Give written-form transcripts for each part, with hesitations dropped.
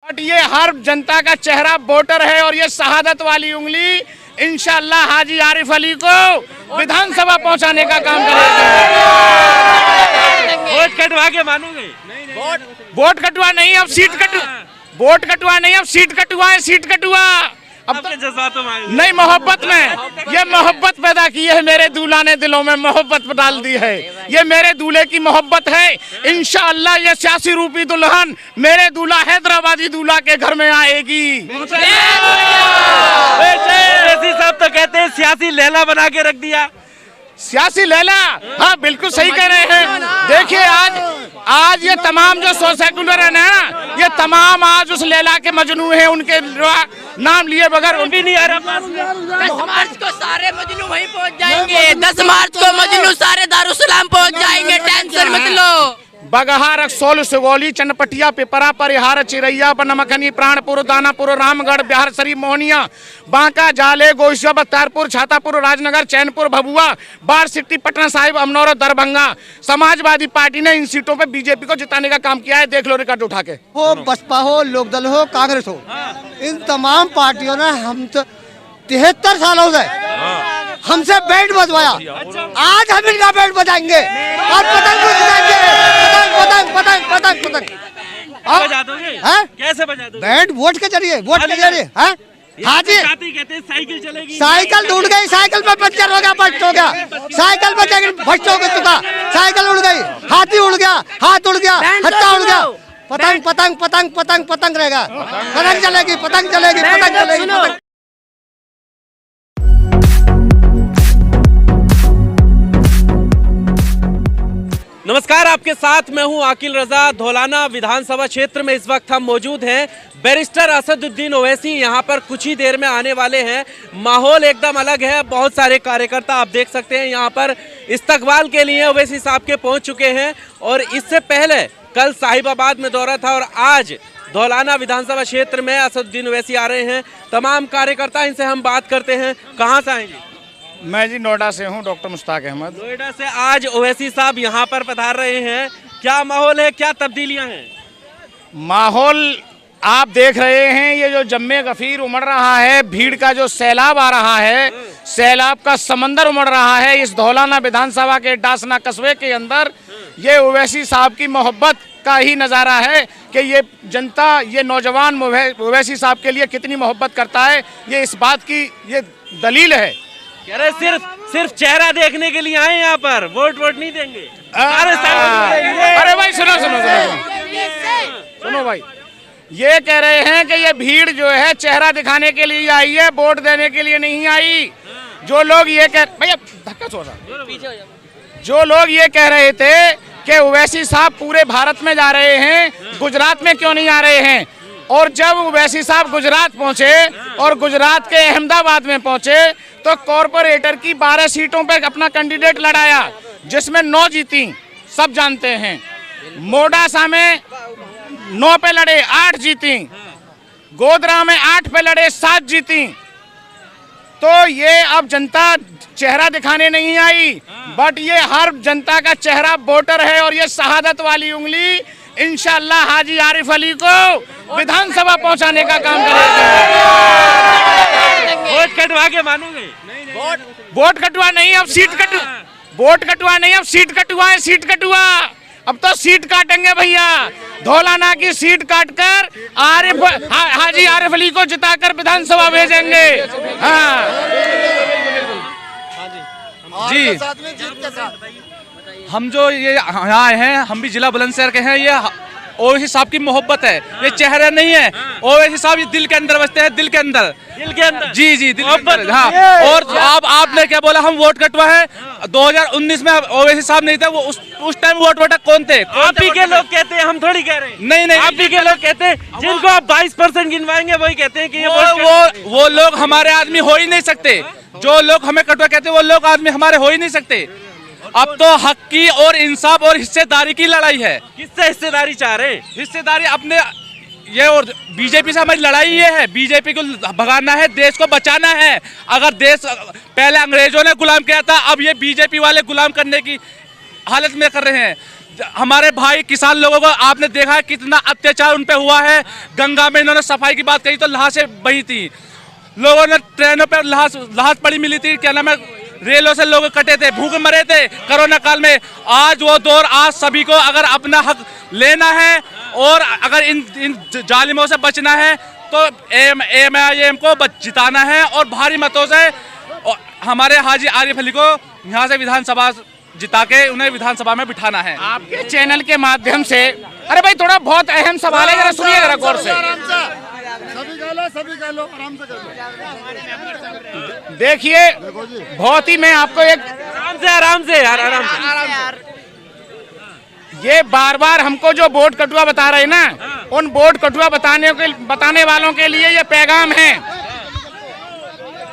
But ये हर जनता का चेहरा वोटर है और ये शहादत वाली उंगली इंशाअल्लाह हाजी आरिफ अली को विधानसभा पहुंचाने का काम करेगा। वोट कटवा के मानोगे? वोट कटवा नहीं, अब सीट वोट कटवा नहीं, अब सीट कटवा है, सीट कटवा अब आपके जज्बातों में नहीं, मोहब्बत में ये मोहब्बत पैदा की है मेरे दूल्हा ने, दिलों में मोहब्बत डाल दी है। ये मेरे दूल्हे की मोहब्बत है। इंशाअल्लाह ये 86 रूपी दुल्हन मेरे दूल्हा हैदराबादी दूल्हा के घर में आएगी। वैसी साहब तो कहते हैं सियासी लैला बना के रख दिया। सियासी लैला, हाँ बिल्कुल सही कह रहे हैं। देखिए आज ये तमाम जो सो सेकुलर है ना, ये तमाम आज उस लैला के मजनू हैं, उनके नाम लिए बगैर भी नहीं आ रहा पास में। 10 मार्च को सारे मजनू वहीं पहुंच जाएंगे। 10 मार्च को मजनू सारे दारुसलाम पहुंच जाएंगे, टेंशन मत लो। बगहा रक्सौल सुगौली चनपटिया पिपरा परिहार चिरैया बनमखनी प्राणपुर दानापुर रामगढ़ बिहार शरीफ मोहनिया बांका जाले गोशिया बख्तियारपुर छातापुर राजनगर चैनपुर भभुआ बाढ़ सिटी पटना साहिब अमनौर दरभंगा समाजवादी पार्टी ने इन सीटों पे बीजेपी को जिताने का काम किया है। देख लो रिकॉर्ड उठा के। हो बसपा हो, लोकदल हो, कांग्रेस हो, इन तमाम पार्टियों ने हम तो 73 सालों से हमसे बैंड बजवाया। आज हम इनका बैंड बजाएंगे और पतंग बजाएंगे, पतंग पतंग पतंग पतंग पतंग। बजा दोगे? कैसे बजा दोगे? बैंड वोट के जरिए, वोट के जरिए। हाँ जी, कहते हैं साइकिल चलेगी। साइकिल उड़ गई, साइकिल में पंचर हो गया, बस्ट हो गया, साइकिल में बस्ट हो चुका, साइकिल उड़ गई, हाथी उड़ गया, हाथ उड़ गया, हत्ता उड़ गया। पतंग पतंग पतंग पतंग पतंग रहेगा, पतंग चलेगी, पतंग चलेगी, पतंग चलेगी। नमस्कार, आपके साथ मैं हूं आकिल रजा। धौलाना विधानसभा क्षेत्र में इस वक्त हम मौजूद हैं। बैरिस्टर असदुद्दीन ओवैसी यहां पर कुछ ही देर में आने वाले हैं। माहौल एकदम अलग है। बहुत सारे कार्यकर्ता आप देख सकते हैं यहां पर इस्तकबाल के लिए ओवैसी साहब के पहुंच चुके हैं। और इससे पहले कल साहिबाबाद में दौरा था और आज धौलाना विधानसभा क्षेत्र में असदुद्दीन ओवैसी आ रहे हैं। तमाम कार्यकर्ता, इनसे हम बात करते हैं। कहाँ से आएंगे? मैं जी नोएडा से हूँ, डॉक्टर मुश्ताक अहमद। नोएडा से आज ओवैसी साहब यहाँ पर पधार रहे हैं। क्या माहौल है, क्या तब्दीलियां हैं? माहौल आप देख रहे हैं, ये जो जम्मे गफीर उमड़ रहा है, भीड़ का जो सैलाब आ रहा है, सैलाब का समंदर उमड़ रहा है इस धौलाना विधानसभा के डासना कस्बे के अंदर। ये ओवैसी साहब की मोहब्बत का ही नज़ारा है कि ये जनता, ये नौजवान ओवैसी साहब के लिए कितनी मोहब्बत करता है। ये इस बात की ये दलील है। कह रहे सिर्फ चेहरा देखने के लिए आए यहाँ पर, वोट नहीं देंगे। अरे भाई सुनो भाई, ये कह रहे हैं कि ये भीड़ जो है चेहरा दिखाने के लिए आई है, वोट देने के लिए नहीं आई। जो लोग ये भैया धक्का छोड़ा, जो लोग ये कह रहे थे कि ओवैसी साहब पूरे भारत में जा रहे हैं, गुजरात में क्यों नहीं आ रहे हैं? और जब ओवैसी साहब गुजरात पहुंचे और गुजरात के अहमदाबाद में पहुंचे तो कॉरपोरेटर की 12 सीटों पर अपना कैंडिडेट लड़ाया, जिसमें 9 जीती, सब जानते हैं। मोडासा में 9 पे लड़े, 8 जीती। गोधरा में 8 पे लड़े, 7 जीती। तो ये अब जनता चेहरा दिखाने नहीं आई, बट ये हर जनता का चेहरा वोटर है और ये शहादत वाली उंगली इंशाअल्लाह हाजी आरिफ अली को विधानसभा पहुंचाने का काम करेगा। वोट कटवा के मानोगे? वोट कटवा नहीं, अब वोट कटवा नहीं, अब सीट कटवा है, सीट कटवा। अब तो सीट काटेंगे भैया। धौलाना की सीट काटकर हाजी आरिफ अली को जिताकर विधानसभा भेजेंगे। हाँ जी, हम जो ये यहाँ आए हैं, हम भी जिला बुलंदशहर के हैं। ये ओवैसी साहब की मोहब्बत है, ये चेहरा नहीं है। ओवैसी साहब ये दिल के अंदर बसते हैं, दिल के अंदर। जी दिल के अंदर। हाँ, और आपने क्या बोला, हम वोट कटवा है। 2019 में ओवैसी साहब नहीं थे, वो उस टाइम वोट कौन थे? आप ही के लोग कहते हैं, हम थोड़ी कह रहे हैं। नहीं आप ही के लोग कहते हैं, जिनको आप 22% गिनवाएंगे वही कहते हैं कि वो लोग हमारे आदमी हो ही नहीं सकते। जो लोग हमें कटवा कहते हैं वो लोग आदमी हमारे हो ही नहीं सकते। अब तो हक की और इंसाफ और हिस्सेदारी की लड़ाई है। किससे हिस्सेदारी चाह रहे हैं? हिस्सेदारी अपने ये और बीजेपी से हमारी लड़ाई ये है, बीजेपी को भगाना है, देश को बचाना है। अगर देश पहले अंग्रेजों ने गुलाम किया था, अब ये बीजेपी वाले गुलाम करने की हालत में कर रहे हैं। हमारे भाई किसान लोगों को आपने देखा है कितना अत्याचार उन पे हुआ है। गंगा में इन्होंने सफाई की बात कही तो लाशें बही थी, लोगों ने ट्रेनों पर लाश पड़ी मिली थी, क्या नाम है, रेलों से लोग कटे थे, भूख मरे थे कोरोना काल में। आज वो दौर, आज सभी को अगर अपना हक लेना है और अगर इन जालिमों से बचना है तो AIM को जिताना है और भारी मतों से हमारे हाजी आरिफ अली को यहाँ से विधानसभा जिता के उन्हें विधानसभा में बिठाना है। आपके चैनल के माध्यम से, अरे भाई थोड़ा बहुत अहम सवाल है, जरा सुनिए जरा गौर से। सभी कह लो आराम से कर लो। देखिए बहुत ही, मैं आपको एक आराम से यार। ये बार बार हमको जो वोट कटुआ बता रहे हैं ना, उन वोट कटुआ बताने वालों के लिए ये पैगाम है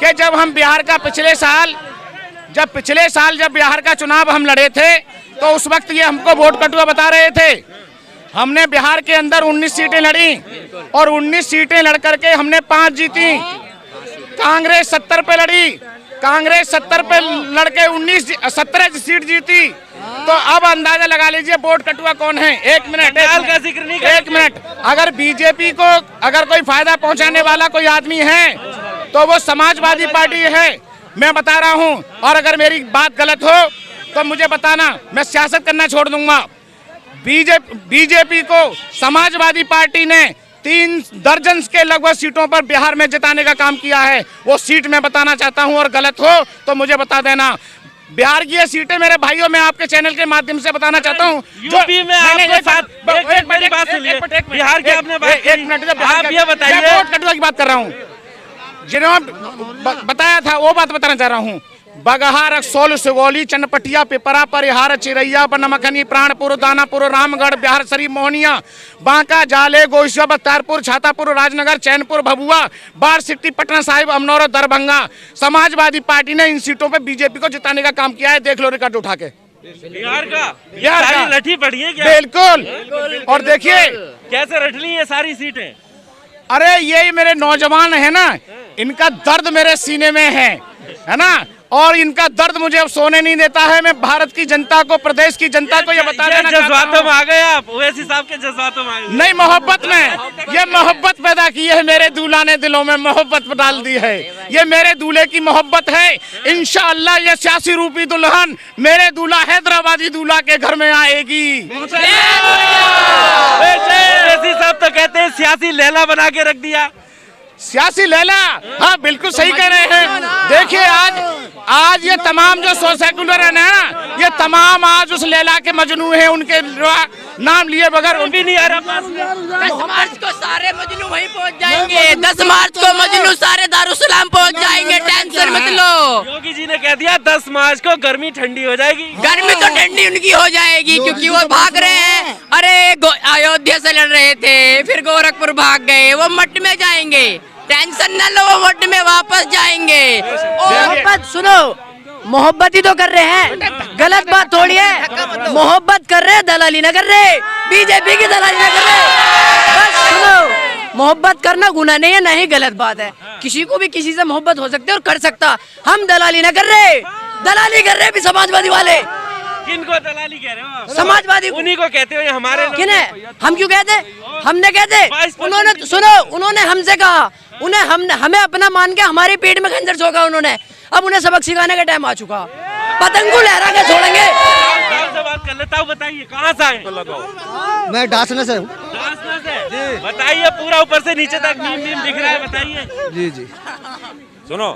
कि जब हम बिहार का पिछले साल जब बिहार का चुनाव हम लड़े थे तो उस वक्त ये हमको वोट कटुआ बता रहे थे। हमने बिहार के अंदर 19 सीटें लड़ी और 19 सीटें लड़ करके हमने 5 जीती। कांग्रेस 70 पे लड़ी, कांग्रेस 70 पे लड़के 17 सीट जीती। तो अब अंदाजा लगा लीजिए वोट कटुआ कौन है। एक मिनट, एक मिनट। अगर बीजेपी को अगर कोई फायदा पहुंचाने वाला कोई आदमी है तो वो समाजवादी पार्टी है, मैं बता रहा हूं। और अगर मेरी बात गलत हो तो मुझे बताना, मैं सियासत करना छोड़ दूंगा। बीजेपी को समाजवादी पार्टी ने 3 दर्जन के लगभग सीटों पर बिहार में जिताने का काम किया है। वो सीट मैं बताना चाहता हूं और गलत हो तो मुझे बता देना। बिहार की ये सीटें मेरे भाइयों, मैं आपके चैनल के माध्यम से बताना चाहता हूं। यूपी में आपके साथ मेरी बात सुनिए, बिहार की आपने बात की, आप ये बताइए। मैं वोट कटुआ की बात कर रहा हूं, जिन्होंने बताया था वो बात बताना चाह रहा हूं। बगहा, रक्सौल, सुगौली, चनपटिया, पिपरा, परिहार, चिरैया, बनमखनी, प्राणपुर, दानापुर, रामगढ़, बिहार शरीफ, मोहनिया, बांका, जाले, गोइशा, बख्तियारपुर, छातापुर, राजनगर, चैनपुर, भभुआ, बारसिटी, पटना साहिब, अमनौर और दरभंगा। समाजवादी पार्टी ने इन सीटों पे बीजेपी को जिताने का काम किया है। देख लो रिकॉर्ड उठा के। बिहार का सारी लठी पड़ी है क्या? बिल्कुल। और देखिए कैसे रट ली ये सारी सीटें। अरे ये मेरे नौजवान है ना, इनका दर्द मेरे सीने में है ना, और इनका दर्द मुझे अब सोने नहीं देता है। मैं भारत की जनता को, प्रदेश की जनता को ये बता देना चाहता हूं। जज्बातों में आ गए आप, ओवैसी साहब के जज्बातों में आ गए। नहीं, मोहब्बत में, ये मोहब्बत पैदा की है मेरे दूल्हा ने, दिलों में मोहब्बत डाल दी है। ये मेरे दूल्हे की मोहब्बत है। इंशाअल्लाह ये 86 रूपी दुल्हन मेरे दूल्हा हैदराबादी दूल्हा के घर में आएगी। ओवैसी साहब तो कहते हैं सियासी लैला बना के रख दिया। सियासी लैला, हाँ बिल्कुल सही कह रहे हैं। देखिए आज ये तमाम जो सेकुलर है ना, ये तमाम आज उस लैला के मजनू हैं। उनके नाम लिए बगैर भी नहीं आ रहा। 10 मार्च को सारे मजनू वहीं पहुंच जाएंगे। 10 मार्च को मजनू सारे दारुसलाम पहुंच जाएंगे, टेंशन मत लो। योगी जी ने कह दिया 10 मार्च को गर्मी ठंडी हो जाएगी। गर्मी तो ठंडी उनकी हो जाएगी क्योंकि वो भाग रहे हैं। अरे अयोध्या से लड़ रहे थे, फिर गोरखपुर भाग गए, वो मठ में जाएंगे। टेंशन न लो, वो मठ में वापस जाएंगे। मोहब्बत सुनो, मोहब्बत ही तो कर रहे हैं, गलत बात थोड़ी है। मोहब्बत कर रहे हैं, दलाली न कर रहे, बीजेपी की दलाली न कर रहे। बस सुनो, मोहब्बत करना गुनाह नहीं है, ना ही गलत बात है। किसी को भी किसी से मोहब्बत हो सकती है और कर सकता। हम दलाली न कर रहे, दलाली कर रहे भी समाजवादी वाले। किनको दलाली कह रहे हो? समाजवादी उन्हीं को कहते हो, ये हमारे किन है? हम क्यों कहते? हमने कहते, उन्होंने सुनो, उन्होंने हमसे कहा, हमें अपना मान के हमारे पेट में खंजर झोंका उन्होंने। अब उन्हें सबक सिखाने का टाइम आ चुका। पतंग को लहरा के छोड़ेंगे। से बात कर लेता हूँ, बताइए कहाँ से आए? मैं डासने से हूँ। बताइए, पूरा ऊपर से नीचे तक नीम दिख रहा है, बताइए। जी जी सुनो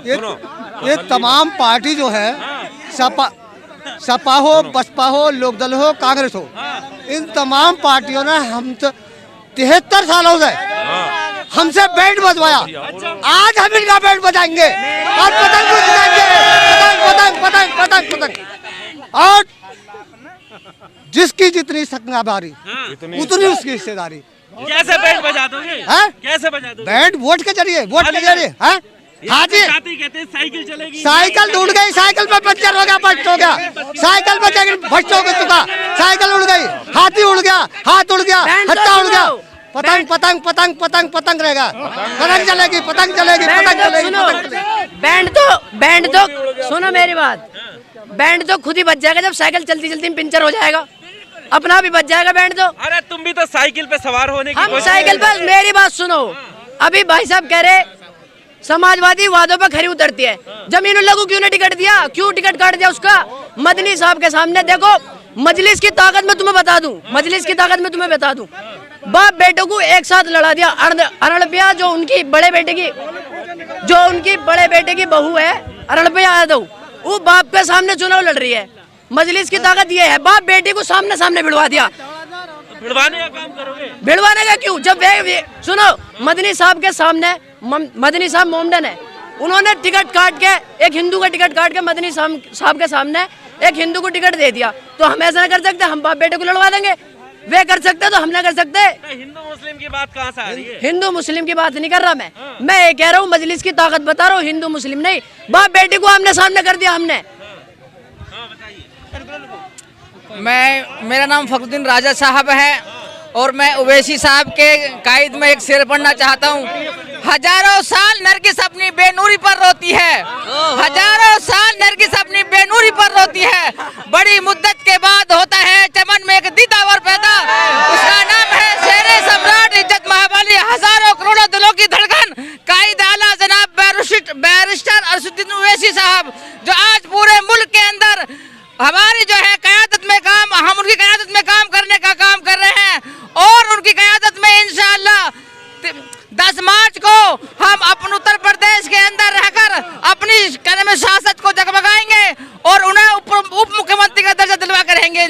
ये तमाम पार्टी जो है, सपा हो, बसपा हो, लोकदल हो, कांग्रेस हो, इन तमाम पार्टियों ने हम 73 सालों से हमसे बैंड बजवाया। आज हम इनका बैंड बजाएंगे और पतंग उड़ाएंगे, पतंग पतंग पतंग पतंग। और जिसकी जितनी संगाबारी उतनी उसकी हिस्सेदारी। कैसे बैंड बजा दोगे? कैसे बजा दोगे? बैंड वोट के जरिए, वोट के जरिए। हाँ जी, कहते हैं साइकिल चलेगी। साइकिल उड़ गई, साइकिल पे पंचर हो गया, बस्ट हो गया, साइकिल पे बस्ट हो चुका, साइकिल उड़ गई, हाथी उड़ गया, हाथ उड़ गया, हत्ता उड़ गया। पतंग पतंग पतंग पतंग पतंग रहेगा। पतंग चलेगी, पतंग चलेगी, पतंग चलेगी। बैंड तो सुनो मेरी बात, बैंड तो खुद ही बच जाएगा जब साइकिल चलती चलती में पंचर हो जाएगा, अपना भी बच जाएगा बैंड तो। अरे तुम भी तो साइकिल पे सवार होने की हम कोशिश साइकिल पर, मेरी बात सुनो, अभी भाई साहब कह रहे समाजवादी वादों पर खरी उतरती है, जमीन लघु क्यों ने टिकट दिया, क्यों टिकट काट दिया उसका? मदनी साहब के सामने देखो, मजलिस की ताकत में तुम्हें बता दूं, मजलिस की ताकत में तुम्हें बता दूं, बाप बेटों को एक साथ लड़ा दिया। अरणप्या जो उनकी बड़े बेटे की बहू है, अरणप्या यादव, वो बाप के सामने चुनाव लड़ रही है। मजलिस की ताकत ये है, बाप बेटी को सामने सामने भिड़वा दिया। भिड़वाने का काम करोगे? भिड़वाने का क्यों? जब वे सुनो, मदनी साहब के सामने, मदनी साहब मोमडन है, उन्होंने टिकट काट के, एक हिंदू का टिकट काट के मदनी साहब के सामने एक हिंदू को टिकट दे दिया। तो हम ऐसा कर सकते, हम बाप बेटे को लड़वा देंगे? वे कर सकते तो हम ना कर सकते? हिंदू मुस्लिम की बात कहाँ से आ रही है? हिंदू मुस्लिम की बात नहीं कर रहा मैं ये कह रहा हूँ मजलिस की ताकत बता रहा हूँ, हिंदू मुस्लिम नहीं। बाप बेटी को आमने सामने कर दिया हमने। मेरा नाम फखरुद्दीन राजा साहब है और मैं ओवैसी साहब के कायद में एक शेर पढ़ना चाहता हूँ। हजारों साल नरगिस अपनी बेनूरी पर रोती है, हजारों साल नरगिस अपनी बेनूरी पर रोती है, बड़ी मुद्दत के बाद होता है चमन में एक दीदावर पैदा, उसका नाम है शेरे सम्राट इज्जत महाबली, हजारों करोड़ों दिलों की धड़कन, कायद आला जनाब बैरिस्टर अरशदुद्दीन ओवैसी साहब, जो आज पूरे मुल्क के अंदर हमारी जो है क़यादत में काम, हम उनकी क़यादत में काम करने का काम कर रहे हैं और उनकी क़यादत में इंशाअल्लाह 10 मार्च को हम अपने उत्तर प्रदेश के अंदर रहकर अपनी कदम शासत को जगमगाएंगे और उन्हें उप मुख्यमंत्री का दर्जा दिलवा कर रहेंगे।